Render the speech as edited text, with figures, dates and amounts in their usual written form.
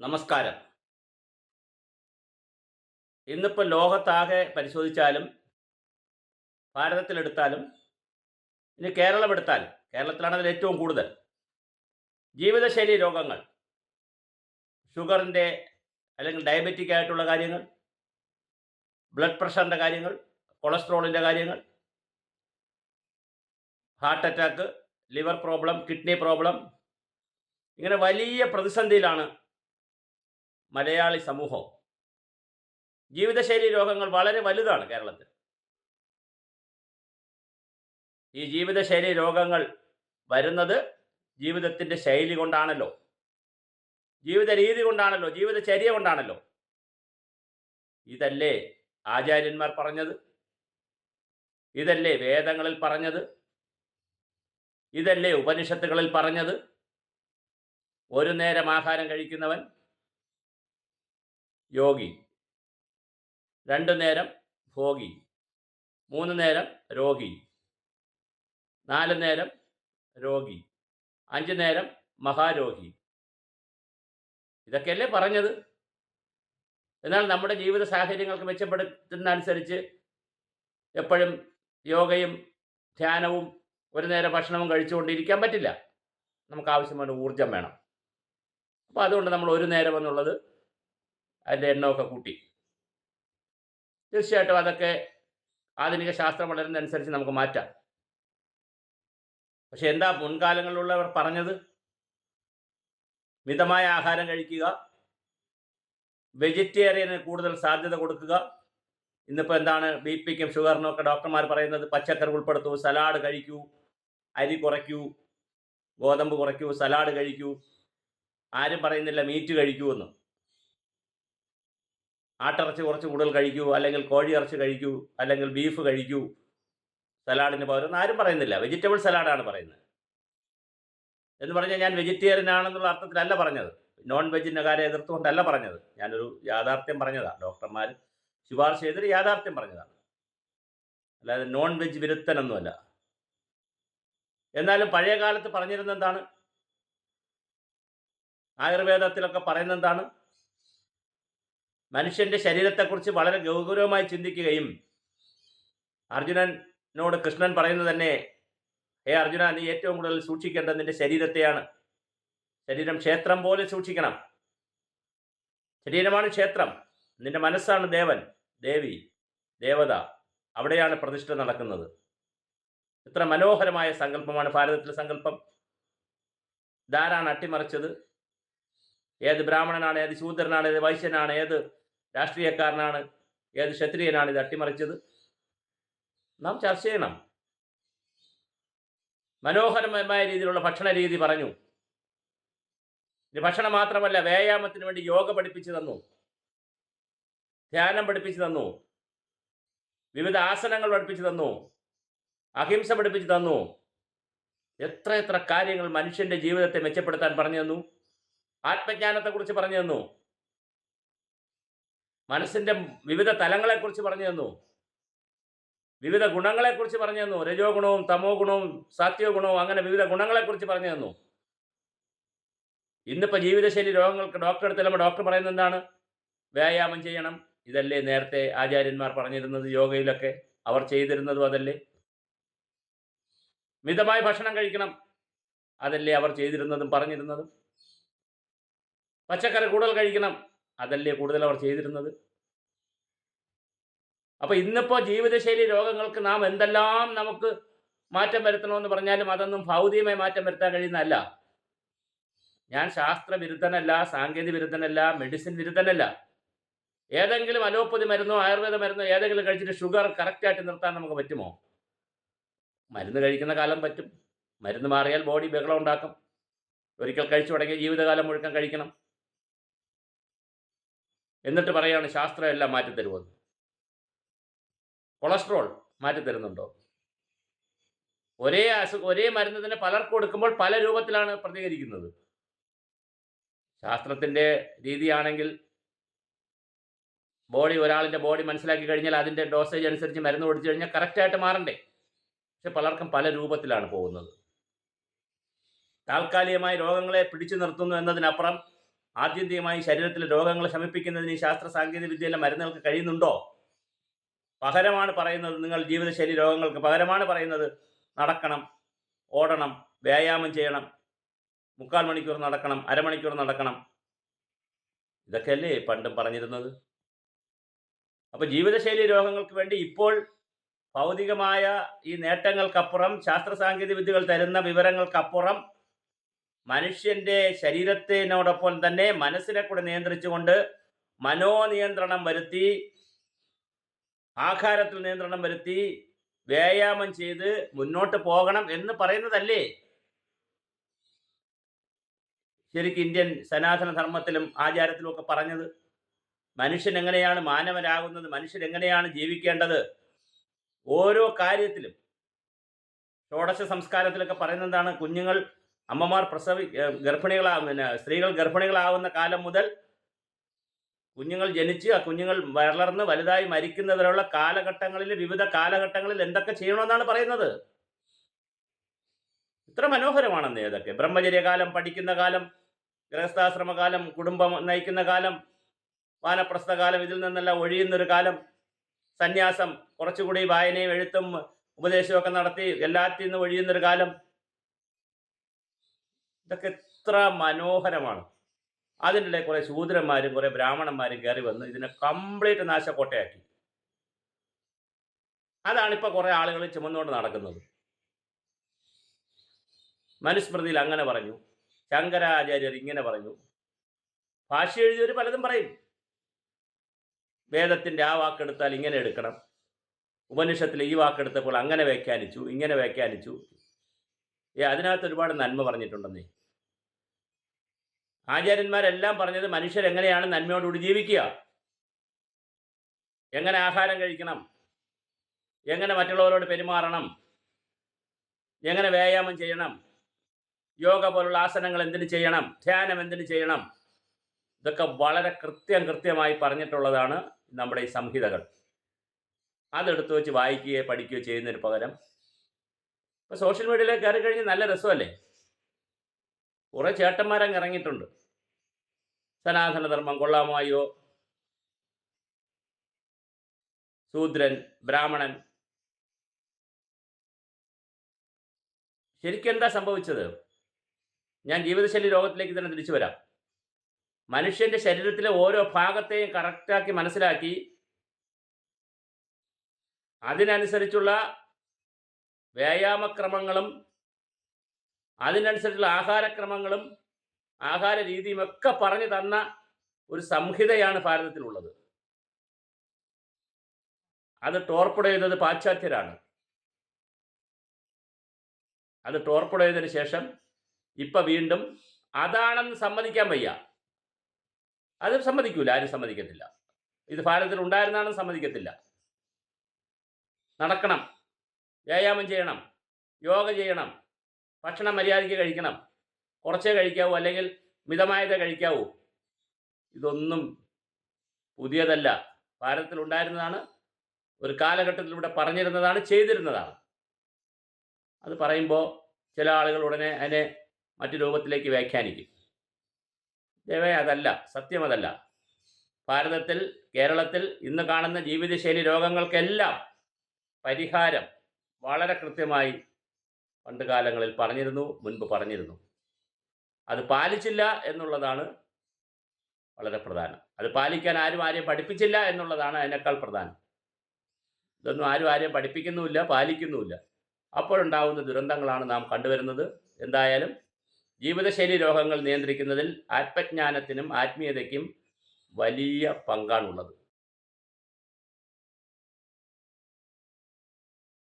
നമസ്കാരം. ഇന്നിപ്പോൾ ലോകത്താകെ പരിശോധിച്ചാലും ഭാരതത്തിലെടുത്താലും ഇനി കേരളം എടുത്താലും കേരളത്തിലാണ് അതിൽ ഏറ്റവും കൂടുതൽ ജീവിതശൈലി രോഗങ്ങൾ, ഷുഗറിൻ്റെ അല്ലെങ്കിൽ ഡയബറ്റിക് ആയിട്ടുള്ള കാര്യങ്ങൾ, ബ്ലഡ് പ്രഷറിൻ്റെ കാര്യങ്ങൾ, കൊളസ്ട്രോളിൻ്റെ കാര്യങ്ങൾ, heart attack, liver problem, kidney problem, ഇങ്ങനെ വലിയ പ്രതിസന്ധിയിലാണ് മലയാളി സമൂഹം. ജീവിതശൈലി രോഗങ്ങൾ വളരെ വലുതാണ് കേരളത്തിൽ. ഈ ജീവിതശൈലി രോഗങ്ങൾ വരുന്നത് ജീവിതത്തിൻ്റെ ശൈലി കൊണ്ടാണല്ലോ, ജീവിത രീതി കൊണ്ടാണല്ലോ, ജീവിതചര്യ കൊണ്ടാണല്ലോ. ഇതല്ലേ ആചാര്യന്മാർ പറഞ്ഞത്? ഇതല്ലേ വേദങ്ങളിൽ പറഞ്ഞത്? ഇതല്ലേ ഉപനിഷത്തുകളിൽ പറഞ്ഞത്? ഒരു നേരം ആഹാരം കഴിക്കുന്നവൻ യോഗി, 2 നേരം ഭോഗി, 3 നേരം രോഗി, 4 നേരം രോഗി, 5 നേരം മഹാരോഗി. ഇതൊക്കെയല്ലേ പറഞ്ഞത്? എന്നാൽ നമ്മുടെ ജീവിത സാഹചര്യങ്ങൾക്ക് മെച്ചപ്പെടുത്തുന്ന അനുസരിച്ച് എപ്പോഴും യോഗയും ധ്യാനവും ഒരു നേരം ഭക്ഷണവും കഴിച്ചുകൊണ്ടിരിക്കാൻ പറ്റില്ല. നമുക്ക് ആവശ്യമായ ഊർജം വേണം. അപ്പോൾ അതുകൊണ്ട് നമ്മൾ ഒരു നേരം എന്നുള്ളത് അതിൻ്റെ എണ്ണമൊക്കെ കൂട്ടി. തീർച്ചയായിട്ടും അതൊക്കെ ആധുനിക ശാസ്ത്രം വളരുന്നതനുസരിച്ച് നമുക്ക് മാറ്റാം. പക്ഷെ എന്താ മുൻകാലങ്ങളിലുള്ളവർ പറഞ്ഞത്? മിതമായ ആഹാരം കഴിക്കുക, വെജിറ്റേറിയന് കൂടുതൽ സാധ്യത കൊടുക്കുക. ഇന്നിപ്പോൾ എന്താണ് ബി.പിക്കും ഷുഗറിനും ഒക്കെ ഡോക്ടർമാർ പറയുന്നത്? പച്ചക്കറി ഉൾപ്പെടുത്തൂ, സലാഡ് കഴിക്കൂ, അരി കുറയ്ക്കൂ, ഗോതമ്പ് കുറയ്ക്കൂ, സലാഡ് കഴിക്കൂ. ആരും പറയുന്നില്ല മീറ്റ് കഴിക്കൂ എന്ന്. ആട്ടിറച്ചി കുറച്ച് കൂടുതൽ കഴിക്കൂ, അല്ലെങ്കിൽ കോഴി ഇറച്ചി കഴിക്കൂ, അല്ലെങ്കിൽ ബീഫ് കഴിക്കൂ സലാഡിന് പകരം എന്ന് ആരും പറയുന്നില്ല. വെജിറ്റബിൾ സലാഡാണ് പറയുന്നത്. എന്ന് പറഞ്ഞാൽ ഞാൻ വെജിറ്റേറിയൻ ആണെന്നുള്ള അർത്ഥത്തിലല്ല പറഞ്ഞത്, നോൺ വെജിൻ്റെ കാര്യം എതിർത്തുകൊണ്ടല്ല പറഞ്ഞത്. ഞാനൊരു യാഥാർത്ഥ്യം പറഞ്ഞതാണ്. ഡോക്ടർമാർ ശുപാർശ ചെയ്തൊരു യാഥാർത്ഥ്യം പറഞ്ഞതാണ്, അല്ലാതെ നോൺ വെജ് വിരുദ്ധനൊന്നുമല്ല. എന്നാലും പഴയ കാലത്ത് പറഞ്ഞിരുന്ന എന്താണ്? ആയുർവേദത്തിലൊക്കെ പറയുന്ന എന്താണ്? മനുഷ്യൻ്റെ ശരീരത്തെക്കുറിച്ച് വളരെ ഗൗരവമായി ചിന്തിക്കുകയും, അർജുനനോട് കൃഷ്ണൻ പറയുന്നത് തന്നെ, ഹേ അർജുന, നീ ഏറ്റവും കൂടുതൽ സൂക്ഷിക്കേണ്ടത് നിന്റെ ശരീരത്തെയാണ്. ശരീരം ക്ഷേത്രം പോലെ സൂക്ഷിക്കണം. ശരീരമാണ് ക്ഷേത്രം, നിന്റെ മനസ്സാണ് ദേവൻ, ദേവി, ദേവത. അവിടെയാണ് പ്രതിഷ്ഠ നടക്കുന്നത്. ഇത്ര മനോഹരമായ സങ്കല്പമാണ് ഭാരതത്തിലെ സങ്കല്പം. ഇതാരാണ് അട്ടിമറിച്ചത്? ഏത് ബ്രാഹ്മണനാണ്, ഏത് ശൂദ്രനാണ്, ഏത് വൈശ്യനാണ്, ഏത് രാഷ്ട്രീയക്കാരനാണ്, ഏത് ക്ഷത്രിയനാണ് ഇത് അട്ടിമറിച്ചത്? നാം ചർച്ച ചെയ്യണം. മനോഹരമായ രീതിയിലുള്ള ഭക്ഷണ രീതി പറഞ്ഞു. ഇത് ഭക്ഷണം മാത്രമല്ല, വ്യായാമത്തിന് വേണ്ടി യോഗ പഠിപ്പിച്ചു തന്നു, ധ്യാനം പഠിപ്പിച്ചു തന്നു, വിവിധ ആസനങ്ങൾ പഠിപ്പിച്ചു തന്നു, അഹിംസ പഠിപ്പിച്ചു തന്നു. എത്ര എത്ര കാര്യങ്ങൾ മനുഷ്യൻ്റെ ജീവിതത്തെ മെച്ചപ്പെടുത്താൻ പറഞ്ഞു തന്നു. ആത്മജ്ഞാനത്തെക്കുറിച്ച് പറഞ്ഞു തന്നു, മനസ്സിൻ്റെ വിവിധ തലങ്ങളെക്കുറിച്ച് പറഞ്ഞു തന്നു, വിവിധ ഗുണങ്ങളെക്കുറിച്ച് പറഞ്ഞു തന്നു. രജോ ഗുണവും തമോ ഗുണവും സാത്വിക ഗുണവും, അങ്ങനെ വിവിധ ഗുണങ്ങളെക്കുറിച്ച് പറഞ്ഞു തന്നു. ഇന്നിപ്പോൾ ജീവിതശൈലി രോഗങ്ങൾക്ക് ഡോക്ടറെ അടുത്ത് ചെല്ലുമ്പോൾ ഡോക്ടർ പറയുന്നത് എന്താണ്? വ്യായാമം ചെയ്യണം. ഇതല്ലേ നേരത്തെ ആചാര്യന്മാർ പറഞ്ഞിരുന്നത്? യോഗയിലൊക്കെ അവർ ചെയ്തിരുന്നതും അതല്ലേ? മിതമായ ഭക്ഷണം കഴിക്കണം, അതല്ലേ അവർ ചെയ്തിരുന്നതും പറഞ്ഞിരുന്നതും? പച്ചക്കറി കൂടുതൽ കഴിക്കണം, അതല്ലേ കൂടുതൽ അവർ ചെയ്തിരുന്നത്? അപ്പോൾ ഇന്നിപ്പോൾ ജീവിതശൈലി രോഗങ്ങൾക്ക് നാം എന്തെല്ലാം നമുക്ക് മാറ്റം വരുത്തണമെന്ന് പറഞ്ഞാലും അതൊന്നും ഭൗതികമായി മാറ്റം വരുത്താൻ കഴിയുന്നതല്ല. ഞാൻ ശാസ്ത്ര വിരുദ്ധനല്ല, സാങ്കേതിക വിരുദ്ധനല്ല, മെഡിസിൻ വിരുദ്ധനല്ല. ഏതെങ്കിലും അലോപ്പതി മരുന്നോ ആയുർവേദ മരുന്നോ ഏതെങ്കിലും കഴിച്ചിട്ട് ഷുഗർ കറക്റ്റായിട്ട് നിർത്താൻ നമുക്ക് പറ്റുമോ? മരുന്ന് കഴിക്കുന്ന കാലം പറ്റും. മരുന്ന് മാറിയാൽ ബോഡി ബഹളം ഉണ്ടാക്കും. ഒരിക്കൽ കഴിച്ചു തുടങ്ങിയ ജീവിതകാലം മുഴുവൻ കഴിക്കണം. എന്നിട്ട് പറയുകയാണ് ശാസ്ത്രം എല്ലാം മാറ്റിത്തരുമെന്ന്. കൊളസ്ട്രോൾ മാറ്റിത്തരുന്നുണ്ടോ? ഒരേ മരുന്ന് തന്നെ പലർക്കും കൊടുക്കുമ്പോൾ പല രൂപത്തിലാണ് പ്രതികരിക്കുന്നത്. ശാസ്ത്രത്തിൻ്റെ രീതിയാണെങ്കിൽ ഒരാളിൻ്റെ ബോഡി മനസ്സിലാക്കി കഴിഞ്ഞാൽ അതിൻ്റെ ഡോസേജ് അനുസരിച്ച് മരുന്ന് കൊടുത്തു കഴിഞ്ഞാൽ കറക്റ്റായിട്ട് മാറണ്ടേ? പക്ഷെ പലർക്കും പല രൂപത്തിലാണ് പോകുന്നത്. താൽക്കാലികമായി രോഗങ്ങളെ പിടിച്ചു നിർത്തുന്നു എന്നതിനപ്പുറം ആത്യന്തികമായി ശരീരത്തിലെ രോഗങ്ങൾ ശമിപ്പിക്കുന്നതിന് ഈ ശാസ്ത്ര സാങ്കേതിക വിദ്യയിലെ മരുന്നുകൾക്ക് കഴിയുന്നുണ്ടോ? പകരമാണ് പറയുന്നത്, നിങ്ങൾ ജീവിതശൈലി രോഗങ്ങൾക്ക് പകരമാണ് പറയുന്നത് നടക്കണം, ഓടണം, വ്യായാമം ചെയ്യണം, 3/4 മണിക്കൂർ നടക്കണം, അരമണിക്കൂർ നടക്കണം. ഇതൊക്കെയല്ലേ പണ്ടും പറഞ്ഞിരുന്നത്? അപ്പോൾ ജീവിതശൈലി രോഗങ്ങൾക്ക് വേണ്ടി ഇപ്പോൾ ഭൗതികമായ ഈ നേട്ടങ്ങൾക്കപ്പുറം, ശാസ്ത്ര സാങ്കേതിക വിദ്യകൾ തരുന്ന വിവരങ്ങൾക്കപ്പുറം, മനുഷ്യൻ്റെ ശരീരത്തിനോടൊപ്പം തന്നെ മനസ്സിനെ കൂടെ നിയന്ത്രിച്ചുകൊണ്ട് മനോനിയന്ത്രണം വരുത്തി, ആഹാരത്തിൽ നിയന്ത്രണം വരുത്തി, വ്യായാമം ചെയ്ത് മുന്നോട്ട് പോകണം എന്ന് പറയുന്നതല്ലേ ശരിക്കും ഇന്ത്യൻ സനാതന ധർമ്മത്തിലും ആചാരത്തിലും ഒക്കെ പറഞ്ഞത്? മനുഷ്യൻ എങ്ങനെയാണ് മാനവനാകുന്നത്, മനുഷ്യൻ എങ്ങനെയാണ് ജീവിക്കേണ്ടത്, ഓരോ കാര്യത്തിലും. ഷോഡശ സംസ്കാരത്തിലൊക്കെ പറയുന്നതാണ്, കുഞ്ഞുങ്ങൾ, അമ്മമാർ സ്ത്രീകൾ ഗർഭിണികളാവുന്ന കാലം മുതൽ കുഞ്ഞുങ്ങൾ ജനിച്ച് ആ കുഞ്ഞുങ്ങൾ വളർന്ന് വലുതായി മരിക്കുന്നതിനുള്ള കാലഘട്ടങ്ങളിൽ, വിവിധ കാലഘട്ടങ്ങളിൽ എന്തൊക്കെ ചെയ്യണമെന്നാണ് പറയുന്നത്. ഇത്ര മനോഹരമാണെന്ന് ഏതൊക്കെ! ബ്രഹ്മചര്യകാലം, പഠിക്കുന്ന കാലം, ഗൃഹസ്ഥാശ്രമകാലം, കുടുംബം നയിക്കുന്ന കാലം, വാനപ്രസ്ഥകാലം, ഇതിൽ നിന്നെല്ലാം ഒഴിയുന്നൊരു കാലം, സന്യാസം, കുറച്ചുകൂടി വായനയും എഴുത്തും ഉപദേശമൊക്കെ നടത്തി എല്ലാത്തിൽ നിന്നും ഒഴിയുന്നൊരു കാലം. ഇതൊക്കെ എത്ര മനോഹരമാണ്! അതിൻ്റെ ഇടയിൽ കുറേ ശൂദ്രന്മാരും കുറേ ബ്രാഹ്മണന്മാരും കയറി വന്ന് ഇതിനെ കംപ്ലീറ്റ് നാശക്കോട്ടയാക്കി. അതാണിപ്പോൾ കുറേ ആളുകൾ ചുമന്നുകൊണ്ട് നടക്കുന്നത്. മനുസ്മൃതിയിൽ അങ്ങനെ പറഞ്ഞു, ശങ്കരാചാര്യർ ഇങ്ങനെ പറഞ്ഞു, ഭാഷ എഴുതിയവർ പലതും പറയും. വേദത്തിൻ്റെ ആ വാക്കെടുത്താൽ ഇങ്ങനെ എടുക്കണം, ഉപനിഷത്തിൽ ഈ വാക്കെടുത്തപ്പോൾ അങ്ങനെ വ്യാഖ്യാനിച്ചു, ഇങ്ങനെ വ്യാഖ്യാനിച്ചു. അതിനകത്ത് ഒരുപാട് നന്മ പറഞ്ഞിട്ടുണ്ടെന്നേ. ആചാര്യന്മാരെല്ലാം പറഞ്ഞത് മനുഷ്യരെങ്ങനെയാണ് നന്മയോടുകൂടി ജീവിക്കുക, എങ്ങനെ ആഹാരം കഴിക്കണം, എങ്ങനെ മറ്റുള്ളവരോട് പെരുമാറണം, എങ്ങനെ വ്യായാമം ചെയ്യണം, യോഗ പോലുള്ള ആസനങ്ങൾ എന്തിനു ചെയ്യണം, ധ്യാനം എന്തിനു ചെയ്യണം, ഇതൊക്കെ വളരെ കൃത്യമായി പറഞ്ഞിട്ടുള്ളതാണ് നമ്മുടെ ഈ സംഹിതകൾ. അതെടുത്ത് വെച്ച് വായിക്കുകയോ പഠിക്കുകയോ ചെയ്യുന്നതിന് പകരം ഇപ്പോൾ സോഷ്യൽ മീഡിയയിലേക്ക് കയറി കഴിഞ്ഞ് നല്ല രസമല്ലേ? കുറേ ചേട്ടന്മാരങ്ങ് ഇറങ്ങിയിട്ടുണ്ട്. സനാതനധർമ്മം കൊള്ളാമോ, അയ്യോ, ശൂദ്രൻ, ബ്രാഹ്മണൻ. ശരിക്കും എന്താ സംഭവിച്ചത്? ഞാൻ ജീവിതശൈലി രോഗത്തിലേക്ക് തന്നെ തിരിച്ചു വരാം. മനുഷ്യൻ്റെ ശരീരത്തിലെ ഓരോ ഭാഗത്തെയും കറക്റ്റാക്കി മനസ്സിലാക്കി അതിനനുസരിച്ചുള്ള വ്യായാമക്രമങ്ങളും അതിനനുസരിച്ചുള്ള ആഹാരക്രമങ്ങളും ആഹാര രീതിയുമൊക്കെ പറഞ്ഞു തന്ന ഒരു സംഹിതയാണ് ഭാരതത്തിലുള്ളത്. അത് ടോർപ്പിഡ് ചെയ്തത് പാശ്ചാത്യരാണ്. അത് ടോർപ്പിഡ് ചെയ്തതിന് ശേഷം ഇപ്പം വീണ്ടും അതാണെന്ന് സമ്മതിക്കാൻ വയ്യ. അത് സമ്മതിക്കൂല, ആരും സമ്മതിക്കത്തില്ല. ഇത് ഭാരതത്തിൽ ഉണ്ടായിരുന്നാണെന്ന് സമ്മതിക്കത്തില്ല. നടക്കണം, വ്യായാമം ചെയ്യണം, യോഗ ചെയ്യണം, ഭക്ഷണം മര്യാദയ്ക്ക് കഴിക്കണം, കുറച്ചേ കഴിക്കാവൂ, അല്ലെങ്കിൽ മിതമായതേ കഴിക്കാവൂ. ഇതൊന്നും പുതിയതല്ല, ഭാരതത്തിൽ ഉണ്ടായിരുന്നതാണ്, ഒരു കാലഘട്ടത്തിലൂടെ പറഞ്ഞിരുന്നതാണ്, ചെയ്തിരുന്നതാണ്. അത് പറയുമ്പോൾ ചില ആളുകൾ ഉടനെ അതിനെ മറ്റു രൂപത്തിലേക്ക് വ്യാഖ്യാനിക്കും. ദയവായി അതല്ല, സത്യം അതല്ല. ഭാരതത്തിൽ, കേരളത്തിൽ ഇന്ന് കാണുന്ന ജീവിതശൈലി രോഗങ്ങൾക്കെല്ലാം പരിഹാരം വളരെ കൃത്യമായി പണ്ട് കാലങ്ങളിൽ പറഞ്ഞിരുന്നു, മുൻപ് പറഞ്ഞിരുന്നു. അത് പാലിച്ചില്ല എന്നുള്ളതാണ് വളരെ പ്രധാനം. അത് പാലിക്കാൻ ആരെയും പഠിപ്പിച്ചില്ല എന്നുള്ളതാണ് അതിനേക്കാൾ പ്രധാനം. ഇതൊന്നും ആരെയും പഠിപ്പിക്കുന്നുമില്ല, പാലിക്കുന്നുമില്ല. അപ്പോഴുണ്ടാകുന്ന ദുരന്തങ്ങളാണ് നാം കണ്ടുവരുന്നത്. എന്തായാലും ജീവിതശൈലി രോഗങ്ങൾ നിയന്ത്രിക്കുന്നതിൽ ആത്മജ്ഞാനത്തിനും ആത്മീയതയ്ക്കും വലിയ പങ്കാണുള്ളത്.